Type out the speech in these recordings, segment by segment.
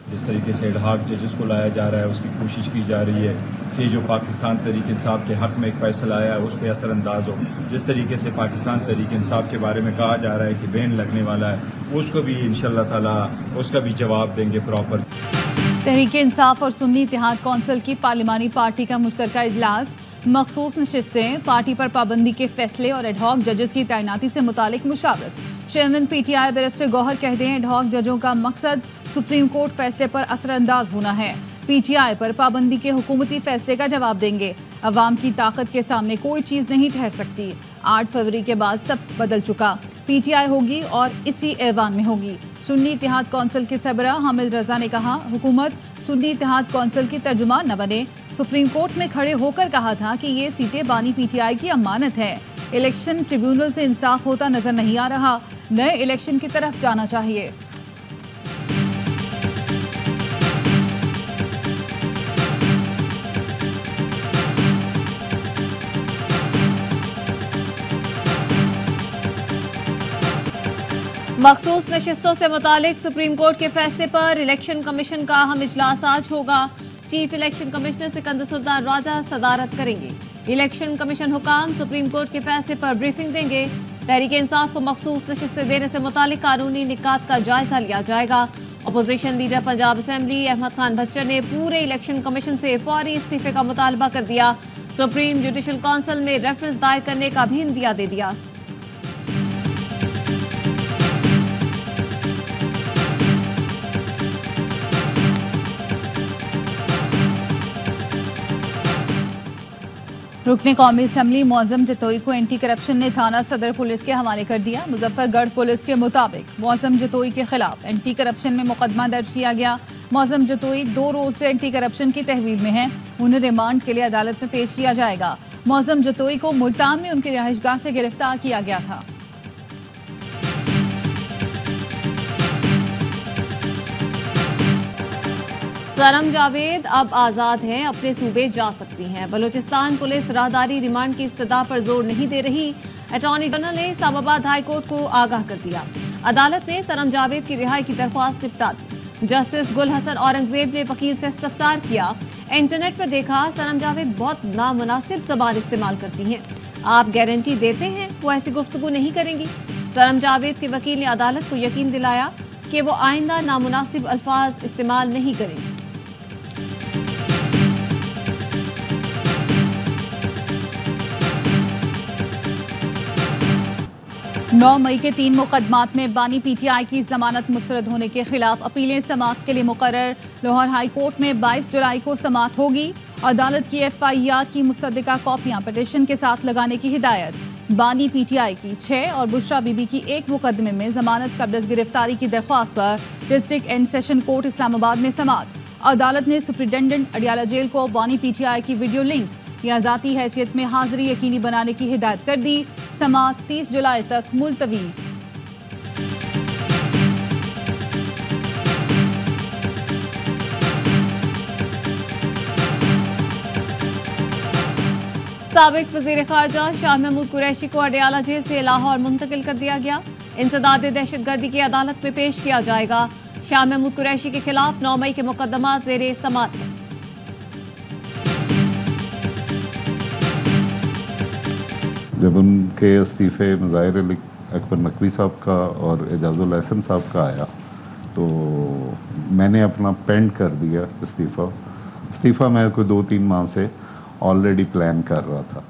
जिस तरीके से एडहॉक जजेस को लाया जा रहा है, उसकी कोशिश की जा रही है कि जो पाकिस्तान तहरीक इंसाफ के हक़ में एक फैसला आया है उस पर असरअंदाज हो। जिस तरीके से पाकिस्तान तहरीक इंसाफ के बारे में कहा जा रहा है कि बैन लगने वाला है, उसको भी इंशाअल्लाह ताला उसका भी जवाब देंगे प्रॉपर। तहरीक इंसाफ और सुन्नी इत्तेहाद कौंसिल की पार्लिमानी पार्टी का मुश्तरका इजलास, मखसूस नशिस्तें, पार्टी पर पाबंदी के फैसले और एडहॉक जजेस की तैनाती से मुतालिक मुशावरत। चेयरमैन PTI बैरिस्टर गौहर कहते हैं एडहॉक जजों का मकसद सुप्रीम कोर्ट फैसले पर असरअंदाज होना है। PTI पर पाबंदी के हुकूमती फैसले का जवाब देंगे। अवाम की ताकत के सामने कोई चीज़ नहीं ठहर सकती। 8 फरवरी के बाद सब बदल चुका। PTI होगी और इसी ऐवान में होगी। सुन्नी इत्तेहाद कौंसिल के सरबराह हामिद रजा ने कहा, हुकूमत सुन्नी इत्तेहाद कौंसिल की तर्जुमान न बने। सुप्रीम कोर्ट में खड़े होकर कहा था कि ये सीटें बानी PTI की अमानत है। इलेक्शन ट्रिब्यूनल से इंसाफ होता नजर नहीं आ रहा। नए इलेक्शन की तरफ जाना चाहिए। मखसूस नशिस्तों से मुतालिक सुप्रीम कोर्ट के फैसले पर इलेक्शन कमीशन का अहम इजलास आज होगा। Chief election commissioner Sikandar Sultan Raja सदारत करेंगे। इलेक्शन कमीशन हुकाम सुप्रीम कोर्ट के फैसले पर ब्रीफिंग देंगे। तहरीक इंसाफ को मखसूस नशिस्तें देने से मुतालिक कानूनी निकात का जायजा लिया जाएगा। Opposition leader Punjab assembly Ahmed Khan Bhachar ने पूरे इलेक्शन कमीशन से फौरी इस्तीफे का मुतालबा कर दिया। सुप्रीम जुडिशल काउंसिल में रेफरेंस दायर करने का भी इंदिया दे दिया। रुकने कौमी असम्बली मौजम जतोई को एंटी करप्शन ने थाना सदर पुलिस के हवाले कर दिया। मुजफ्फरगढ़ पुलिस के मुताबिक मौजम जतोई के खिलाफ एंटी करप्शन में मुकदमा दर्ज किया गया। मौजम जतोई 2 रोज से एंटी करप्शन की तहवील में हैं। उन्हें रिमांड के लिए अदालत में पेश किया जाएगा। मौजम जतोई को मुल्तान में उनकी रिहाइशगाह से गिरफ्तार किया गया था। सरम जावेद अब आज़ाद हैं, अपने सूबे जा सकती हैं। बलूचिस्तान पुलिस राहदारी रिमांड की इस्तदा पर जोर नहीं दे रही। अटॉर्नी जनरल ने इस्लामाबाद हाई कोर्ट को आगाह कर दिया। अदालत ने सरम जावेद की रिहाई की दरख्वास्त निपटा दी। जस्टिस गुल हसन औरंगजेब ने वकील से इस्तफसार किया। इंटरनेट पर देखा सरम जावेद बहुत नामुनासिब ज़बान इस्तेमाल करती हैं। आप गारंटी देते हैं वो ऐसी गुफ्तगू नहीं करेंगी? सरम जावेद के वकील ने अदालत को यकीन दिलाया कि वो आइंदा नामुनासिब अल्फाज इस्तेमाल नहीं करेंगी। 9 मई के 3 मुकदमात में बानी PTI की जमानत मुस्तरद होने के खिलाफ अपीलें समाअत के लिए मुकर्रर। लाहौर हाई कोर्ट में 22 जुलाई को समाअत होगी। अदालत की FIR की मुस्तदिका कॉपियां पिटीशन के साथ लगाने की हिदायत। बानी PTI की 6 और बुशरा बीबी की 1 मुकदमे में जमानत कब्ल गिरफ्तारी की दरख्वास्त पर district and session court Islamabad में समाअत। अदालत ने सुप्रिटेंडेंट अडियाला जेल को बानी PTI की वीडियो लिंक या ज़ाती हैसियत में हाजिरी यकीनी बनाने की हिदायत कर दी। समाअत 30 जुलाई तक मुलतवी। साबिक वज़ीर ख़ारजा शाह महमूद कुरैशी को अडियाला जेल से लाहौर मुंतकिल कर दिया गया। इंसदाद दहशतगर्दी की अदालत में पेश किया जाएगा। शाह महमूद कुरैशी के खिलाफ 9 मई के मुकदमा ज़ेरे समाअत। जब उनके इस्तीफ़े मुज़ाहिर अली अकबर नकवी साहब का और एजाजुल एहसन साहब का आया तो मैंने अपना पेंड कर दिया इस्तीफ़ा मैं कोई 2-3 माह से ऑलरेडी प्लान कर रहा था।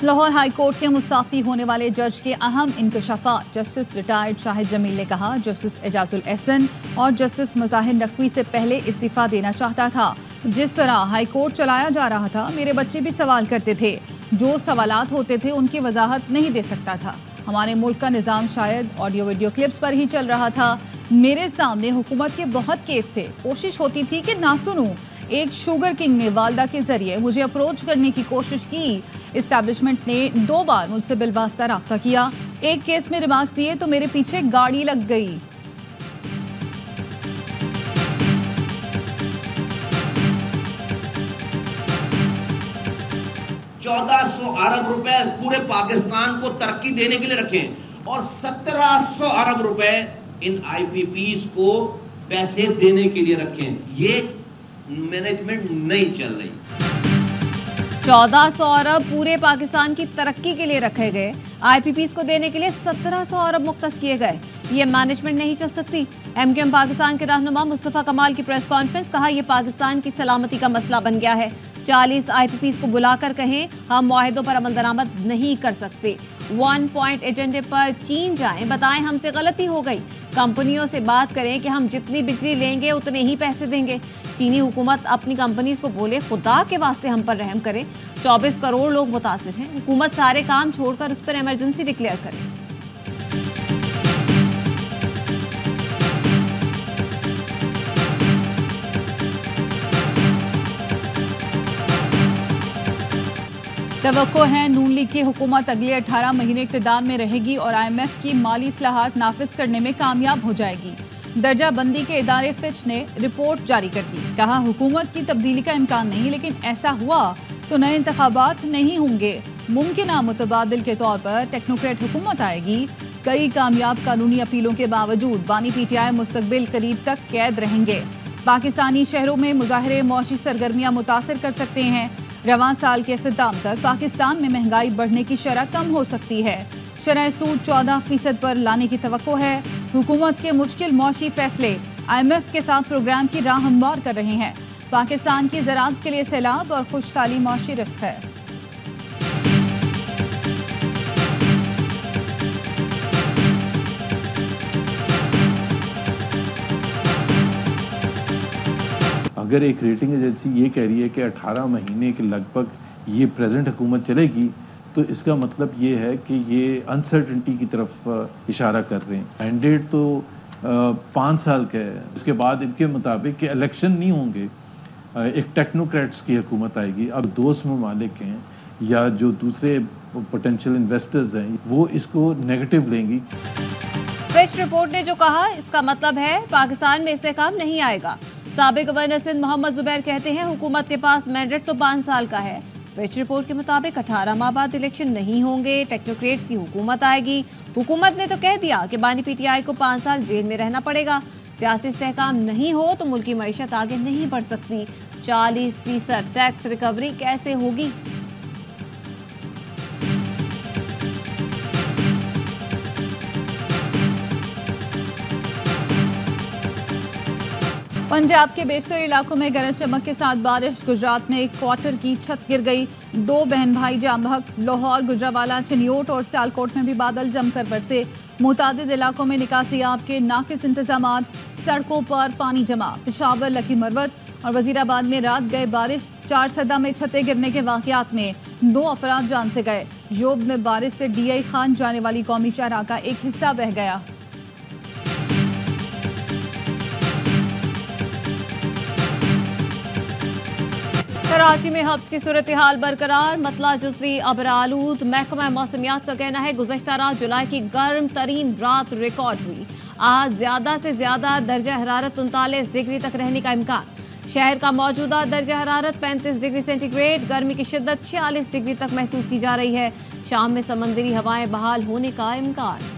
लाहौर हाई कोर्ट के मुस्ताफी होने वाले जज के अहम इंकशाफात। जस्टिस रिटायर्ड शाहिद जमील ने कहा, जस्टिस एजाजुल एहसन और जस्टिस मुज़ाहिर नकवी से पहले इस्तीफ़ा देना चाहता था। जिस तरह हाई कोर्ट चलाया जा रहा था, मेरे बच्चे भी सवाल करते थे। जो सवालात होते थे उनकी वजाहत नहीं दे सकता था। हमारे मुल्क का निज़ाम शायद ऑडियो वीडियो क्लिप्स पर ही चल रहा था। मेरे सामने हुकूमत के बहुत केस थे। कोशिश होती थी कि ना सुनूं। एक शुगर किंग ने वालदा के जरिए मुझे अप्रोच करने की कोशिश की। इस्टेब्लिशमेंट ने 2 बार मुझसे बिलवास्ता रब्ता किया। एक केस में रिमार्क्स दिए तो मेरे पीछे गाड़ी लग गई। ₹1400 अरब पूरे पाकिस्तान को तरक्की देने के लिए रखे और 1700 अरब रुपए इन आईपीपीज को पैसे देने के लिए रखें। ये मैनेजमेंट नहीं चल रही। 1400 अरब पूरे पाकिस्तान की तरक्की के लिए रखे गए, आईपीपीज को देने के लिए 1700 अरब मुख्तस किए गए। ये मैनेजमेंट नहीं चल सकती। एमक्यूएम पाकिस्तान के रहनुमा मुस्तफा कमाल की प्रेस कॉन्फ्रेंस, कहा यह पाकिस्तान की सलामती का मसला बन गया है। 40 आईपीपीज को बुलाकर कहें हम मुआहिदों पर अमल दरामद नहीं कर सकते। 1 पॉइंट एजेंडे पर चीन जाएं, बताएं हमसे गलती हो गई। कंपनियों से बात करें कि हम जितनी बिजली लेंगे उतने ही पैसे देंगे। चीनी हुकूमत अपनी कंपनीज को बोले खुदा के वास्ते हम पर रहम करें। 24 करोड़ लोग मुतासिर हैं, हुकूमत सारे काम छोड़कर उस पर इमरजेंसी डिक्लेयर करे। तवक्को है नून लीग की हुकूमत अगले 18 महीने इक़्तिदार में रहेगी और IMF की माली इस्लाहात नाफिज करने में कामयाब हो जाएगी। दर्जा बंदी के इदारे फिच ने रिपोर्ट जारी कर दी, कहा हुकूमत की तब्दीली का इम्कान नहीं, लेकिन ऐसा हुआ तो नए इंतखाबात नहीं होंगे। मुमकिन मुतबादिल के तौर पर टेक्नोक्रेट हुकूमत आएगी। कई कामयाब कानूनी अपीलों के बावजूद बानी PTI मुस्तकबिल करीब तक कैद रहेंगे। पाकिस्तानी शहरों में मुजाहरे मौशी सरगर्मियां मुतासर कर सकते हैं। रवां साल के इख्तिताम तक पाकिस्तान में महंगाई बढ़ने की शरह कम हो सकती है। शरह सूद 14% पर लाने की तवक्को है। हुकूमत के मुश्किल मौशी फैसले IMF के साथ प्रोग्राम की राह हमवार कर रहे हैं। पाकिस्तान की ज़राअत के लिए सैलाब और खुशहाली मौशी रिस्क है। अगर एक रेटिंग एजेंसी ये कह रही है कि 18 महीने के लगभग ये प्रेजेंट हुकूमत चलेगी, तो इसका मतलब ये है कि ये अनसर्टेनिटी की तरफ इशारा कर रहे हैं। मैंडेट तो 5 साल का है। इसके बाद इनके मुताबिक कि इलेक्शन नहीं होंगे, एक टेक्नोक्रेट्स की हुकूमत आएगी। अब दोस्त ममालिक हैं या जो दूसरे पोटेंशियल इन्वेस्टर्स हैं वो इसको नेगेटिव लेंगी। फिच रिपोर्ट ने जो कहा इसका मतलब है पाकिस्तान में इस्तेहकाम नहीं आएगा। साबिक गवर्नर सिंध मोहम्मद जुबैर कहते हैं हुकूमत के पास मैंडेट तो 5 साल का है। फिच रिपोर्ट के मुताबिक 18 माह बाद इलेक्शन नहीं होंगे, टेक्नोक्रेट्स की हुकूमत आएगी। हुकूमत ने तो कह दिया कि बानी PTI को 5 साल जेल में रहना पड़ेगा। सियासी इस्तेहकाम नहीं हो तो मुल्क की मईशत आगे नहीं बढ़ सकती। 40% टैक्स रिकवरी कैसे होगी? पंजाब के बेशतर इलाकों में गरज चमक के साथ बारिश। गुजरात में एक क्वार्टर की छत गिर गई। 2 बहन भाई जाम बहक। लाहौर, गुजरावाला, चिन्योट और सियालकोट में भी बादल जमकर बरसे। मुतादिद इलाकों में निकासियाब के नाकिस इंतजामात। सड़कों पर पानी जमा। पेशावर, लकी मरवत और वजीराबाद में रात गए बारिश। 4 सदा में छतें गिरने के वाकयात में 2 अफराद जान से गए। योब में बारिश से DI खान जाने वाली कौमी शाहराह का एक हिस्सा बह गया। कराची में हब्स की सूरत हाल बरकरार। मतला जुज़वी अबरालूद। महकमा मौसमियात का कहना है गुज़श्ता रात जुलाई की गर्म तरीन रात रिकॉर्ड हुई। आज ज्यादा से ज्यादा दर्जा हरारत 39 डिग्री तक रहने का इम्कान। शहर का मौजूदा दर्जा हरारत 35 डिग्री सेंटीग्रेड। गर्मी की शिद्दत 46 डिग्री तक महसूस की जा रही है। शाम में समंदरी हवाएं बहाल होने का इम्कान।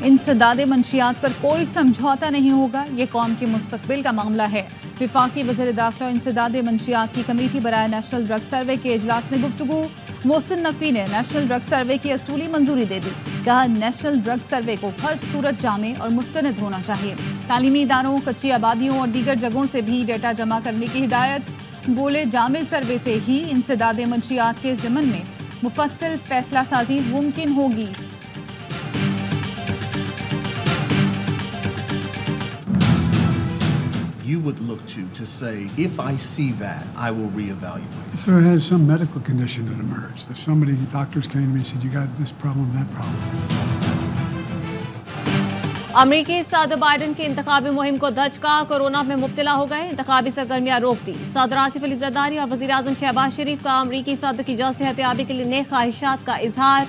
इंसदादे मंशियात पर कोई समझौता नहीं होगा, ये कौम के मुस्तकबिल का मामला है। विफाकी वज़ीर दाखिला इंसदादे मंशियात की कमेटी बराए नेशनल ड्रग सर्वे के इजलास में गुफ्तगू। मोहसिन नकवी ने नेशनल ड्रग सर्वे की असूली मंजूरी दे दी। कहा नेशनल ड्रग सर्वे को हर सूरत जामे और मुस्तनद होना चाहिए। तालीमी इदारों, कच्ची आबादियों और दीगर जगहों से भी डेटा जमा करने की हिदायत। बोले जामे सर्वे से ही इंसदादे मंशियात के ज़िमन में मुफस्सिल फैसला साजी मुमकिन होगी। You would look to say, if I see that, I will reevaluate. If there has some medical condition that emerged, if somebody, doctors came to me and said, you got this problem, that problem. अमरीकी सदर Biden की इंतखाबी मुहिम को धचका। Corona में मुब्तला हो गए, इंतखाबी सरगर्मियां रोक दी। सदर आसिफ अली जरदारी और वज़ीर आज़म शहबाज शरीफ का अमरीकी सदर की जल्द सेहतयाबी के लिए नेक ख्वाहिशात का इजहार।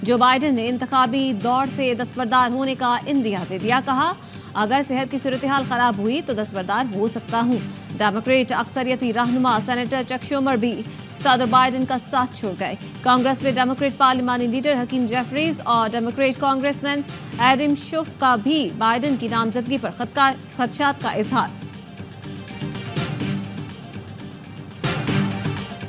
जो बाइडन ने इंतखाबी दौड़ से दस्तबरदार होने का इंदिया दे दिया। कहा अगर सेहत की सूरत हाल खराब हुई तो दस्तबरदार हो सकता हूँ। डेमोक्रेट अक्सरियती रहनुमा सेनेटर चक शूमर भी सदर बाइडेन का साथ छोड़ गए। कांग्रेस में डेमोक्रेट पार्लिमानी लीडर हकीम जेफरीज और डेमोक्रेट कांग्रेसमैन एडम शुफ का भी बाइडेन की नामजदगी पर खदशात का इजहार।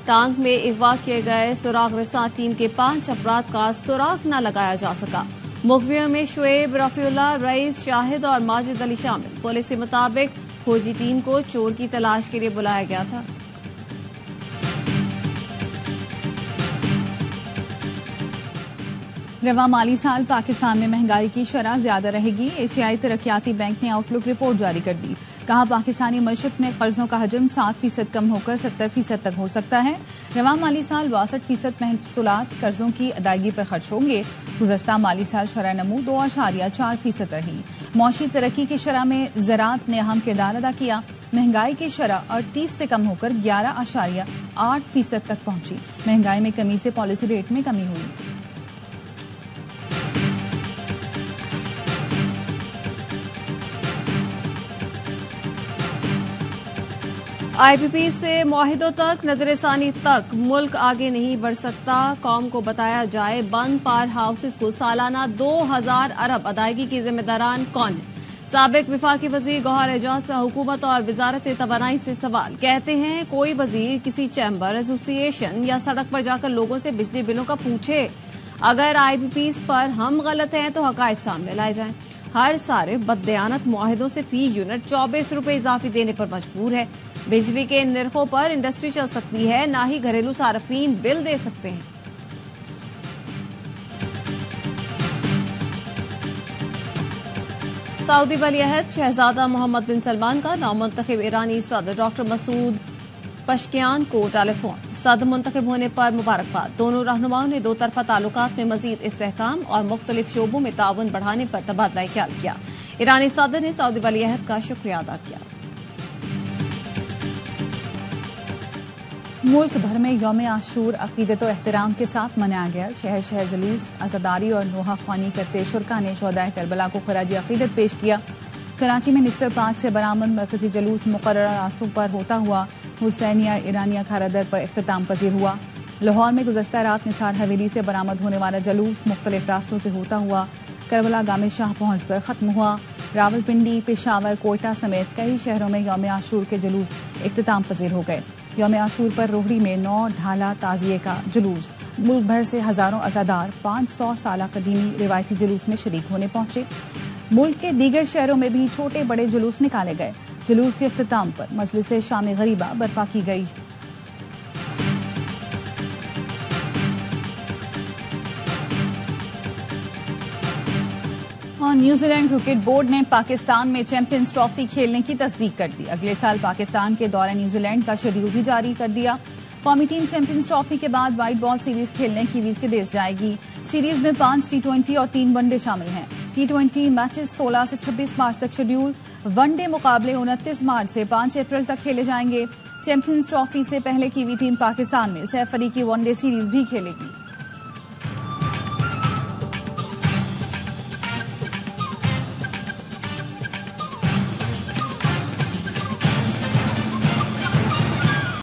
टांग में अगवा किए गए सुराग रसा टीम के 5 अफराद का सुराग न लगाया जा सका। मुखबिरों में शुएब, रफीउल्लाह, रईस, शाहिद और माजिद अली शामिल। पुलिस के मुताबिक खोजी टीम को चोर की तलाश के लिए बुलाया गया था। रवा माली साल पाकिस्तान में महंगाई की शरह ज्यादा रहेगी। एशियाई तरक्याती बैंक ने आउटलुक रिपोर्ट जारी कर दी। कहा पाकिस्तानी मईशत में कर्जों का हजम 7% कम होकर 70% तक हो सकता है। रवा माली साल 62% महसूलात कर्जों की अदायगी पर खर्च होंगे। गुज़श्ता माली साल शरह नमू 2.4% रही। मौशी तरक्की की शरह में ज़राअत ने अहम किरदार अदा किया। महंगाई की शरह 38 से कम होकर 11.8% तक पहुंची। महंगाई में कमी से पॉलिसी रेट में कमी हुई। आईपीपी से मुआहिदों तक नजरसानी तक मुल्क आगे नहीं बढ़ सकता। कौम को बताया जाए बंद पावर हाउसेस को सालाना 2000 अरब अदायगी के जिम्मेदारान कौन है। साबिक विफाकी वजीर गौहर एजाज का हुकूमत और वजारत तवानाई से सवाल। कहते हैं कोई वजीर किसी चैम्बर, एसोसिएशन या सड़क पर जाकर लोगों से बिजली बिलों का पूछे। अगर आईपीपी पर हम गलत हैं तो हकायक सामने लाए जाएं। हर सारे बददयानत मुआहिदों से फी यूनिट 24 रुपए इजाफी देने पर मजबूर है। बिजली के निर्खों पर इंडस्ट्री चल सकती है, ना ही घरेलू सार्फिन बिल दे सकते हैं। सऊदी वलीअहद शहजादा मोहम्मद बिन सलमान का नामुंतखब ईरानी सदर डॉक्टर मसूद पशकियान को टेलीफोन। सदर मुंतखब होने पर मुबारकबाद। दोनों रहनुमाओं ने दो तरफा ताल्लुकात में मजीद इस्तेहकाम और मुख्तलिफ शोबों में ताउन बढ़ाने पर तबादला ख्याल किया। ईरानी सदर ने सऊदी वलीअहद का शुक्रिया अदा किया। मुल्क भर में यौम आशूर अकीदत और एहतराम के साथ मनाया गया। शहर शहर जुलूस, अज़ादारी और नोहा ख्वानी करते शुरका ने शोहदाए करबला को खराज अकीदत पेश किया। कराची में निस्र पाक से बरामद मरकजी जुलूस मुकर्रर रास्तों पर होता हुआ हुसैनिया ईरानिया खारादर पर इख्तिताम पजीर हुआ। लाहौर में गुज़श्ता रात निसार हवेली से बरामद होने वाला जुलूस मुख्तलिफ रास्तों से होता हुआ करबला गामे शाह पहुंचकर खत्म हुआ। रावलपिंडी, पेशावर, कोयटा समेत कई शहरों में यौम आशूर के जुलूस इख्तिताम पजीर हो गए। यौम आशूर पर रोहड़ी में 9 ढाला ताजिए का जुलूस। मुल्क भर से हजारों अज़ादार 500 साल कदीमी रिवायती जुलूस में शरीक होने पहुंचे। मुल्क के दीगर शहरों में भी छोटे बड़े जुलूस निकाले गए। जुलूस के इख्तिताम पर मजलिस शाम गरीबा बर्पा की गई। और न्यूजीलैंड क्रिकेट बोर्ड ने पाकिस्तान में चैंपियंस ट्रॉफी खेलने की तस्दीक कर दी। अगले साल पाकिस्तान के दौरे न्यूजीलैंड का शेड्यूल भी जारी कर दिया। कौमी टीम चैंपियंस ट्रॉफी के बाद व्हाइट बॉल सीरीज खेलने की विदेश जाएगी। सीरीज में 5 T20 और 3 वनडे शामिल हैं। T20 मैचेस 16 से 26 मार्च तक शेड्यूल। वनडे मुकाबले 29 मार्च से 5 अप्रैल तक खेले जाएंगे। चैंपियंस ट्रॉफी से पहले कीवी टीम पाकिस्तान में सैफ अली की वनडे सीरीज भी खेलेगी।